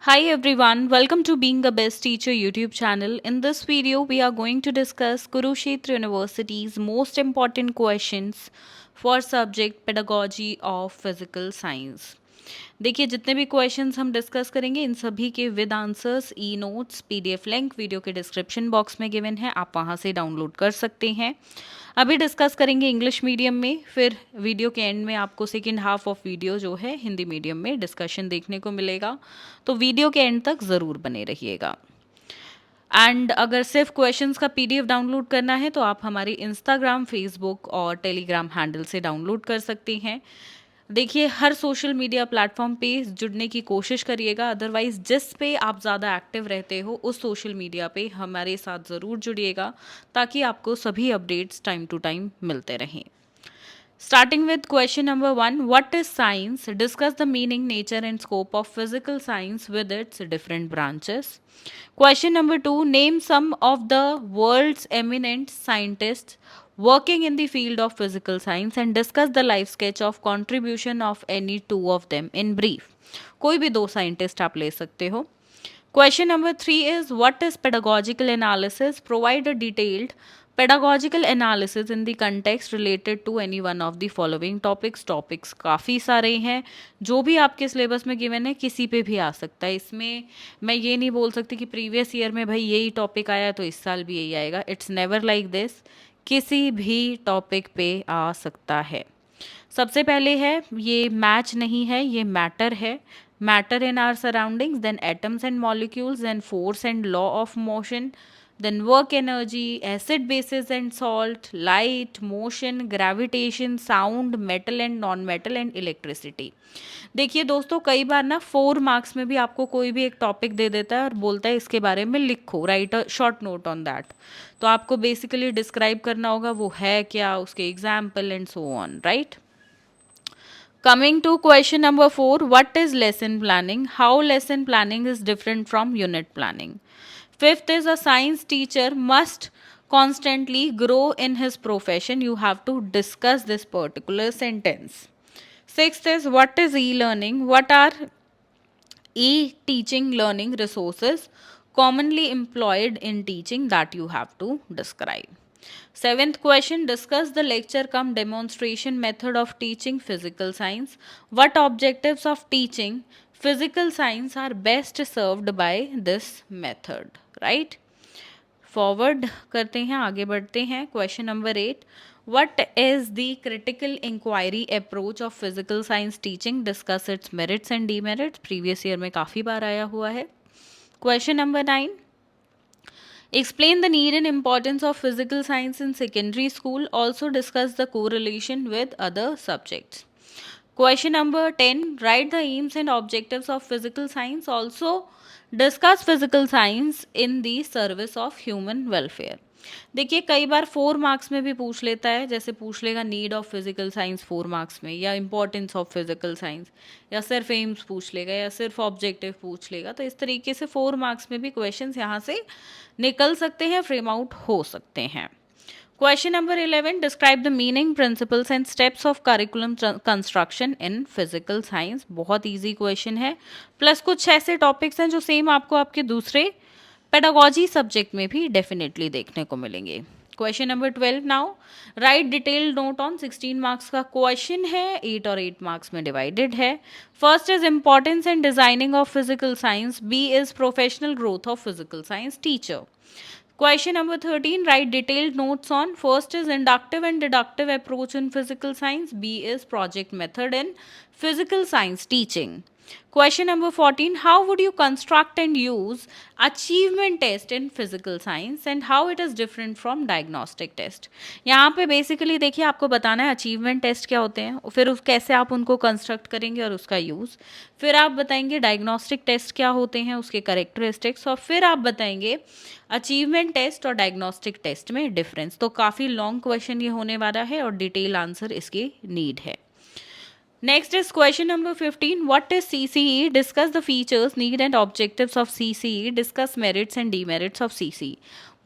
Hi everyone, welcome to Being a Best Teacher YouTube channel. In this video, we are going to discuss Kurukshetra University's most important questions for subject Pedagogy of Physical Science. देखिए जितने भी questions हम discuss करेंगे इन सभी के with answers e notes PDF link video के description box में given है, आप वहां से डाउनलोड कर सकते हैं। अभी डिस्कस करेंगे इंग्लिश मीडियम में, फिर वीडियो के एंड में आपको सेकेंड हाफ ऑफ वीडियो जो है हिंदी मीडियम में डिस्कशन देखने को मिलेगा, तो वीडियो के एंड तक ज़रूर बने रहिएगा। एंड अगर सिर्फ क्वेश्चंस का पीडीएफ डाउनलोड करना है तो आप हमारे इंस्टाग्राम, फेसबुक और टेलीग्राम हैंडल से डाउनलोड कर सकते हैं। देखिए हर सोशल मीडिया प्लेटफॉर्म पे जुड़ने की कोशिश करिएगा, अदरवाइज जिस पे आप ज़्यादा एक्टिव रहते हो उस सोशल मीडिया पे हमारे साथ ज़रूर जुड़िएगा ताकि आपको सभी अपडेट्स टाइम टू टाइम मिलते रहें। Starting with question number 1, what is science? Discuss the meaning, nature, and scope of physical science with its different branches. Question number 2, name some of the world's eminent scientists working in the field of physical science and discuss the life sketch of contribution of any two of them in brief. कोई भी दो scientist आप ले सकते हो। Question number 3 is, what is pedagogical analysis? Provide a detailed pedagogical analysis in the context related to any one of the following topics. Topics काफ़ी सारे हैं, जो भी आपके सिलेबस में गिवन है किसी पे भी आ सकता है। इसमें मैं ये नहीं बोल सकती कि प्रीवियस ईयर में भाई यही टॉपिक आया तो इस साल भी यही आएगा। इट्स नेवर लाइक दिस, किसी भी टॉपिक पे आ सकता है। सबसे पहले है, ये मैच नहीं है, ये मैटर है। Matter in our surroundings, then atoms and molecules, then force and law of motion, then work energy, acid bases and salt, light, motion, gravitation, sound, metal and non-metal and electricity। देखिए दोस्तों, कई बार ना 4 marks में भी आपको कोई भी एक टॉपिक दे देता है और बोलता है इसके बारे में लिखो, right a short note on that. तो आपको बेसिकली डिस्क्राइब करना होगा वो है क्या, उसके example and so on, right. Coming to question number 4, what is lesson planning? How lesson planning is different from unit planning? Fifth is, a science teacher must constantly grow in his profession. You have to discuss this particular sentence. Sixth is, what is e-learning? What are e-teaching learning resources commonly employed in teaching that you have to describe. Seventh question, discuss the lecture cum demonstration method of teaching physical science. What objectives of teaching physical science are best served by this method, right? Forward करते हैं, आगे बढ़ते हैं। Question number 8, what is the critical inquiry approach of physical science teaching? Discuss its merits and demerits. Previous year में काफ़ी बार आया हुआ है। Question number 9, explain the need and importance of physical science in secondary school. Also discuss the correlation with other subjects. Question number 10, write the aims and objectives of physical science. Also discuss physical science in the service of human welfare. देखिए कई बार 4 marks में भी पूछ लेता है, जैसे पूछ लेगा need of physical science 4 marks में, या इंपॉर्टेंस ऑफ फिजिकल साइंस, या सिर्फ एम्स पूछ लेगा, या सिर्फ ऑब्जेक्टिव पूछ लेगा। तो इस तरीके से 4 मार्क्स में भी क्वेश्चंस यहाँ से निकल सकते हैं, फ्रेम आउट हो सकते हैं। Question number 11, describe the meaning, principles and steps of curriculum construction in physical science. बहुत इजी क्वेश्चन है, प्लस कुछ ऐसे टॉपिक्स हैं जो सेम आपको आपके दूसरे पेडागोजी सब्जेक्ट में भी डेफिनेटली देखने को मिलेंगे। Question number 12, now write detailed note on 16 marks का क्वेश्चन है, 8 और 8 मार्क्स में डिवाइडेड है। First is importance and designing of physical science, B is professional growth of physical science teacher. Question number 13, write detailed notes on, first is inductive and deductive approach in physical science, B is project method in physical science teaching. Question number 14, how would you construct and use achievement test in physical science and how it is different from diagnostic test? यहाँ पे basically देखिए आपको बताना है achievement test क्या होते हैं, फिर उस कैसे आप उनको कंस्ट्रक्ट करेंगे और उसका यूज़, फिर आप बताएंगे डायग्नोस्टिक टेस्ट क्या होते हैं, उसके करेक्टरिस्टिक्स, और फिर आप बताएंगे अचीवमेंट टेस्ट और डायग्नोस्टिक टेस्ट में डिफरेंस। तो काफ़ी लॉन्ग क्वेश्चन ये होने वाला है और डिटेल आंसर इसकी नीड है। Next is question number 15. What is CCE? Discuss the features, need and objectives of CCE. Discuss merits and demerits of CCE.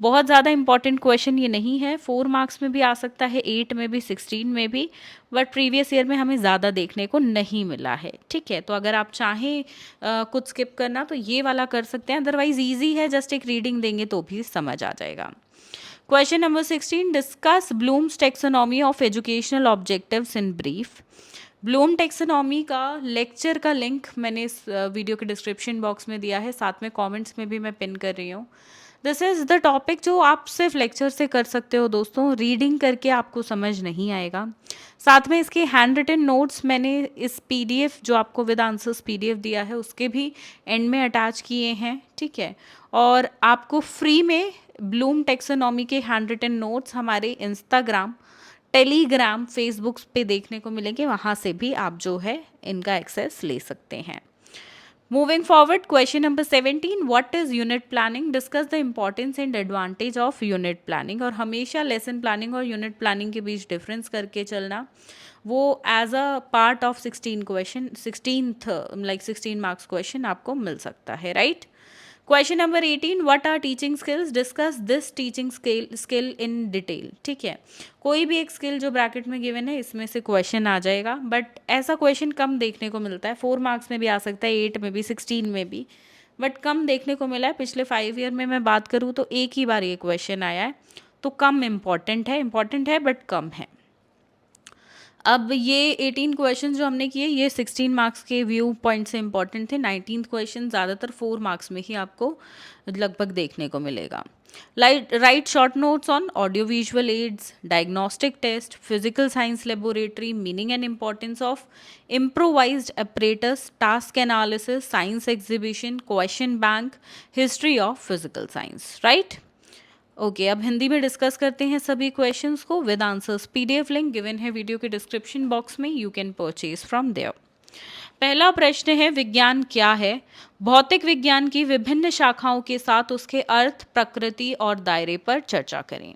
बहुत ज़्यादा इंपॉर्टेंट क्वेश्चन ये नहीं है, 4 मार्क्स में भी आ सकता है, 8 में भी, 16 में भी, बट प्रीवियस ईयर में हमें ज़्यादा देखने को नहीं मिला है। ठीक है, तो अगर आप चाहें कुछ स्किप करना तो ये वाला कर सकते हैं, अदरवाइज ईजी है, जस्ट एक रीडिंग देंगे तो भी समझ आ जाएगा। Question number 16. Discuss blooms taxonomy of educational objectives in brief. Bloom taxonomy का लेक्चर का लिंक मैंने इस वीडियो के डिस्क्रिप्शन बॉक्स में दिया है, साथ में कमेंट्स में भी मैं पिन कर रही हूँ। दिस इज़ द टॉपिक जो आप सिर्फ लेक्चर से कर सकते हो दोस्तों, रीडिंग करके आपको समझ नहीं आएगा। साथ में इसके हैंड रिटन नोट्स मैंने इस पीडीएफ जो आपको विद आंसर्स पीडीएफ दिया है उसके भी एंड में अटैच किए हैं। ठीक है, और आपको फ्री में ब्लूम टेक्सोनॉमी के हैंड रिटन नोट्स हमारे इंस्टाग्राम, टेलीग्राम, फेसबुक पे देखने को मिलेंगे, वहाँ से भी आप जो है इनका एक्सेस ले सकते हैं। Moving forward, question number 17. What is unit planning? Discuss the importance and advantage of unit planning. और हमेशा लेसन प्लानिंग और यूनिट प्लानिंग के बीच डिफरेंस करके चलना, वो as a part of 16 question, 16 marks question आपको मिल सकता है, right? Question number 18. What are teaching skills? Discuss this teaching skill in detail. ठीक है, कोई भी एक स्किल जो ब्रैकेट में गिवन है इसमें से क्वेश्चन आ जाएगा, बट ऐसा क्वेश्चन कम देखने को मिलता है। 4 मार्क्स में भी आ सकता है, 8 में भी, 16 में भी, बट कम देखने को मिला है। पिछले 5 ईयर में मैं बात करूँ तो एक ही बार ये क्वेश्चन आया है, तो कम इम्पॉर्टेंट है बट कम है। अब ये 18 क्वेश्चन जो हमने किए ये 16 मार्क्स के व्यू पॉइंट से इंपॉर्टेंट थे। 19th क्वेश्चन ज़्यादातर 4 मार्क्स में ही आपको लगभग देखने को मिलेगा। Right short notes on audio visual aids, diagnostic test, physical science laboratory, meaning and importance of improvised apparatus, task analysis, science exhibition, question bank, history of physical science, right? Okay, अब हिंदी में discuss करते हैं सभी questions को with answers. PDF link given है video के description box में, you can purchase from there. पहला प्रश्न है, विज्ञान क्या है? भौतिक विज्ञान की विभिन्न शाखाओं के साथ उसके अर्थ, प्रकृति और दायरे पर चर्चा करें।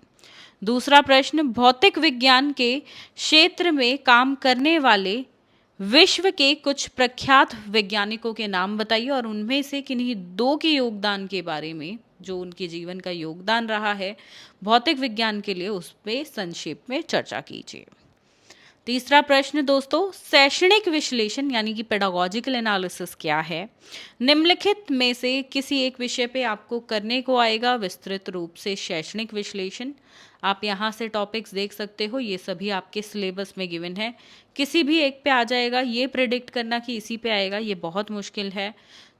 दूसरा प्रश्न, भौतिक विज्ञान के क्षेत्र में काम करने वाले विश्व के कुछ प्रख्यात वैज्ञानिकों के नाम बताइए और उनमें से किन्हीं 2 के योगदान के बारे में, जो उनके जीवन का योगदान रहा है भौतिक विज्ञान के लिए, उस पर संक्षेप में चर्चा कीजिए। तीसरा प्रश्न दोस्तों, शैक्षणिक विश्लेषण यानी कि पेडागॉजिकल एनालिसिस क्या है? निम्नलिखित में से किसी एक विषय पे आपको करने को आएगा विस्तृत रूप से शैक्षणिक विश्लेषण। आप यहाँ से टॉपिक्स देख सकते हो, ये सभी आपके सिलेबस में गिवन है, किसी भी एक पे आ जाएगा। ये प्रेडिक्ट करना कि इसी पे आएगा ये बहुत मुश्किल है,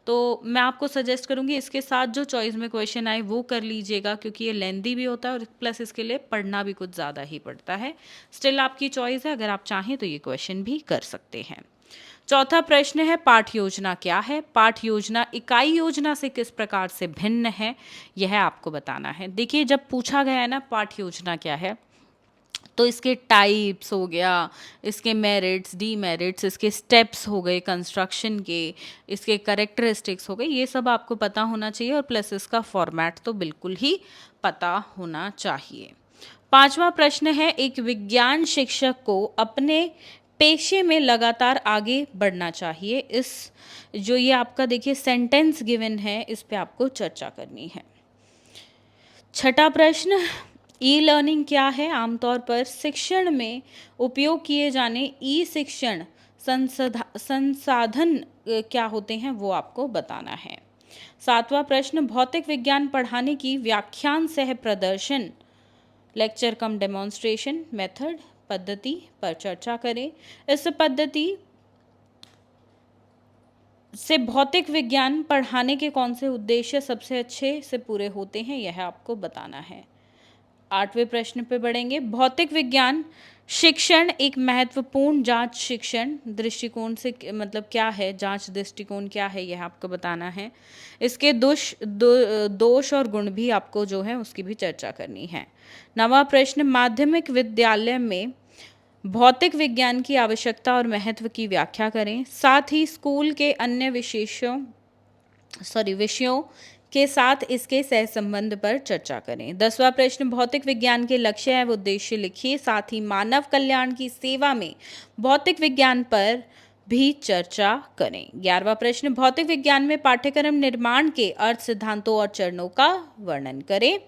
तो मैं आपको सजेस्ट करूँगी इसके साथ जो चॉइस में क्वेश्चन आए वो कर लीजिएगा, क्योंकि ये लेंदी भी होता है और प्लस इसके लिए पढ़ना भी कुछ ज़्यादा ही पड़ता है। स्टिल आपकी चॉइस है, अगर आप चाहें तो ये क्वेश्चन भी कर सकते हैं। चौथा प्रश्न है, पाठ योजना क्या है? पाठ योजना इकाई योजना से किस प्रकार से भिन्न है, यह आपको बताना है। देखिए, जब पूछा गया है ना पाठ योजना क्या है, तो इसके टाइप्स हो गया, इसके मेरिट्स, डीमेरिट्स, इसके स्टेप्स हो गए कंस्ट्रक्शन के, इसके करेक्टरिस्टिक्स हो गए, ये सब आपको पता होना चाहिए और प्लस इसका फॉर्मेट तो बिल्कुल ही पता होना चाहिए। पांचवा प्रश्न है, एक विज्ञान शिक्षक को अपने पेशे में लगातार आगे बढ़ना चाहिए। इस जो ये आपका देखिए सेंटेंस गिवन है, इस पे आपको चर्चा करनी है। छठा प्रश्न, ई लर्निंग क्या है? आमतौर पर शिक्षण में उपयोग किए जाने ई शिक्षण संसाधन क्या होते हैं, वो आपको बताना है। सातवां प्रश्न, भौतिक विज्ञान पढ़ाने की व्याख्यान सह प्रदर्शन, लेक्चर कम डेमोन्स्ट्रेशन मेथड, पद्धति पर चर्चा करें। इस पद्धति से भौतिक विज्ञान पढ़ाने के कौन से उद्देश्य सबसे अच्छे से पूरे होते हैं, यह आपको बताना है। 8वें प्रश्न पे बढ़ेंगे, भौतिक विज्ञान शिक्षण एक महत्वपूर्ण जांच शिक्षण दृष्टिकोण से मतलब क्या है, जांच दृष्टिकोण क्या है, यह आपको बताना है। इसके दोष और गुण भी आपको जो है उसकी भी चर्चा करनी है। 9वां प्रश्न, माध्यमिक विद्यालय में भौतिक विज्ञान की आवश्यकता और महत्व की व्याख्या करें। साथ ही स्कूल के अन्य विषयों के साथ इसके सहसंबंध पर चर्चा करें। 10वां प्रश्न, भौतिक विज्ञान के लक्ष्य एवं उद्देश्य लिखिए, साथ ही मानव कल्याण की सेवा में भौतिक विज्ञान पर भी चर्चा करें। 11वां प्रश्न, भौतिक विज्ञान में पाठ्यक्रम निर्माण के अर्थ, सिद्धांतों और चरणों का वर्णन करें।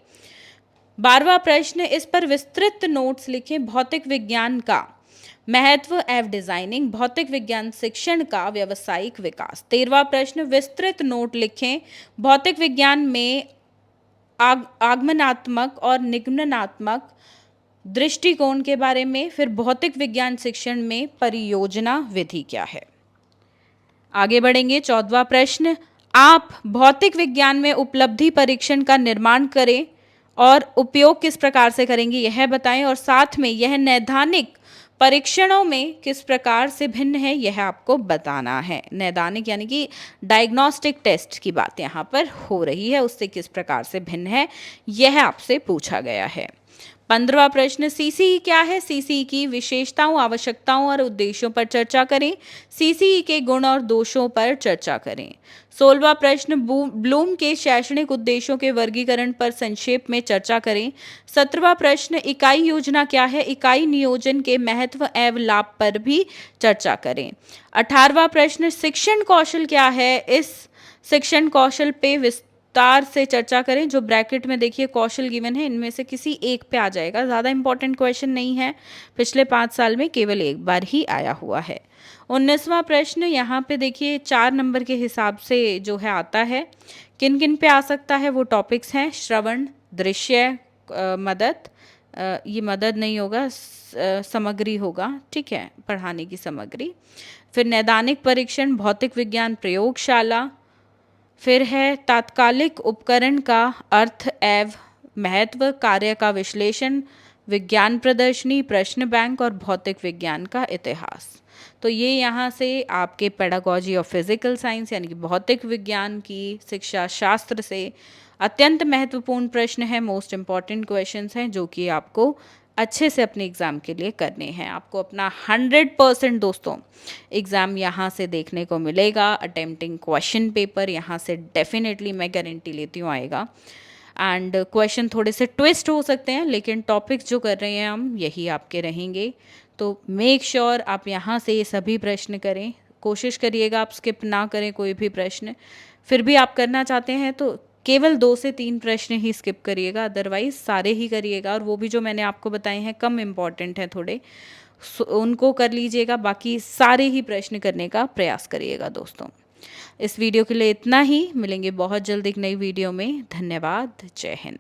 12वां प्रश्न, इस पर विस्तृत नोट्स लिखें। भौतिक विज्ञान का महत्व एवं डिजाइनिंग, भौतिक विज्ञान शिक्षण का व्यावसायिक विकास। 13वां प्रश्न, विस्तृत नोट लिखें। भौतिक विज्ञान में आगमनात्मक और निगमनात्मक दृष्टिकोण के बारे में। फिर भौतिक विज्ञान शिक्षण में परियोजना विधि क्या है। आगे बढ़ेंगे। 14वां प्रश्न, आप भौतिक विज्ञान में उपलब्धि परीक्षण का निर्माण करें और उपयोग किस प्रकार से करेंगे यह बताएं, और साथ में यह नैदानिक परीक्षणों में किस प्रकार से भिन्न है यह आपको बताना है। नैदानिक यानी कि डायग्नोस्टिक टेस्ट की बात यहाँ पर हो रही है, उससे किस प्रकार से भिन्न है यह आपसे पूछा गया है। 15वां प्रश्न, सीसीई क्या है। सीसीई की विशेषताओं, आवश्यकताओं और उद्देश्यों पर चर्चा करें। सीसीई के गुण और दोषों पर चर्चा करें। 16वां प्रश्न, ब्लूम के शैक्षणिक उद्देश्यों के वर्गीकरण पर संक्षेप में चर्चा करें। 17वां प्रश्न, इकाई योजना क्या है। इकाई नियोजन के महत्व एवं लाभ पर भी चर्चा करें। 18वां प्रश्न, शिक्षण कौशल क्या है। इस शिक्षण कौशल पे विस्तार से चर्चा करें। जो ब्रैकेट में देखिए कौशल गिवन है, इनमें से किसी एक पे आ जाएगा, ज़्यादा इंपॉर्टेंट क्वेश्चन नहीं है, पिछले 5 साल में केवल एक बार ही आया हुआ है। 19वां प्रश्न, यहाँ पे देखिए 4 नंबर के हिसाब से जो है आता है, किन किन पे आ सकता है वो टॉपिक्स हैं। श्रवण, दृश्य, मदद, ये मदद नहीं होगा, सामग्री होगा, ठीक है, पढ़ाने की सामग्री। फिर नैदानिक परीक्षण, भौतिक विज्ञान प्रयोगशाला। फिर है तात्कालिक उपकरण का अर्थ एवं महत्व, कार्य का विश्लेषण, विज्ञान प्रदर्शनी, प्रश्न बैंक और भौतिक विज्ञान का इतिहास। तो ये यहाँ से आपके पेडागॉजी ऑफ फिजिकल साइंस यानी कि भौतिक विज्ञान की शिक्षा शास्त्र से अत्यंत महत्वपूर्ण प्रश्न है, मोस्ट इम्पॉर्टेंट क्वेश्चंस हैं जो कि आपको अच्छे से अपने एग्ज़ाम के लिए करने हैं। आपको अपना 100% दोस्तों एग्ज़ाम यहाँ से देखने को मिलेगा। अटेम्प्टिंग क्वेश्चन पेपर यहाँ से डेफिनेटली मैं गारंटी लेती हूँ आएगा। एंड क्वेश्चन थोड़े से ट्विस्ट हो सकते हैं, लेकिन टॉपिक्स जो कर रहे हैं हम यही आपके रहेंगे। तो मेक श्योर आप यहाँ से ये सभी प्रश्न करें, कोशिश करिएगा आप स्किप ना करें कोई भी प्रश्न। फिर भी आप करना चाहते हैं तो केवल 2 से 3 प्रश्न ही स्किप करिएगा, अदरवाइज सारे ही करिएगा। और वो भी जो मैंने आपको बताए हैं कम इम्पॉर्टेंट हैं थोड़े, उनको कर लीजिएगा, बाकी सारे ही प्रश्न करने का प्रयास करिएगा दोस्तों। इस वीडियो के लिए इतना ही, मिलेंगे बहुत जल्द एक नई वीडियो में। धन्यवाद, जय हिंद।